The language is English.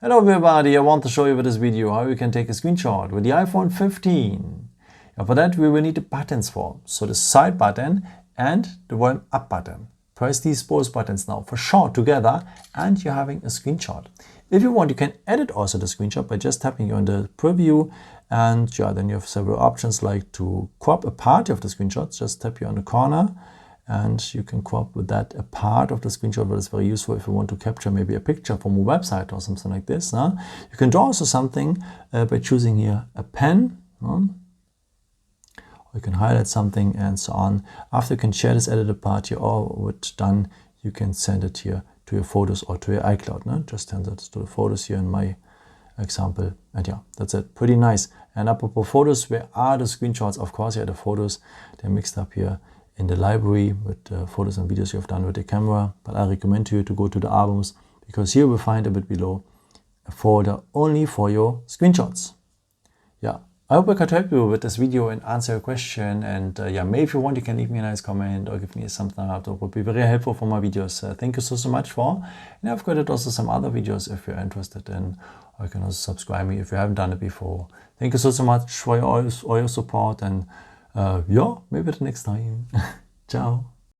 Hello everybody, I want to show you with this video how you can take a screenshot with the iPhone 15. For that we will need the buttons for. So the side button and the volume up button. Press these both buttons now for short together and you're having a screenshot. If you want, you can edit also the screenshot by just tapping on the preview, and then you have several options like to crop a part of the screenshot. Just tap here on the corner and you can crop with that a part of the screenshot, but it's very useful if you want to capture maybe a picture from a website or something like this. You can draw also something by choosing here a pen. Or you can highlight something and so on. After you can share this edited part here, all it done, you can send it here to your photos or to your iCloud. Just send it to the photos here in my example, and yeah, that's it. Pretty nice. And apropos photos, where are the screenshots? Of course, here are the photos. They're mixed up here in the library with the photos and videos you have done with the camera, but I recommend to you to go to the albums, because here you will find a bit below a folder only for your screenshots. Yeah, I hope I could help you with this video and answer your question. And yeah, maybe if you want, you can leave me a nice comment or give me a thumbs up. That would be very helpful for my videos. Thank you so much for. And I've got also some other videos if you're interested in, or you can also subscribe me if you haven't done it before. Thank you so much for all your support, and yeah, maybe the next time. Ciao.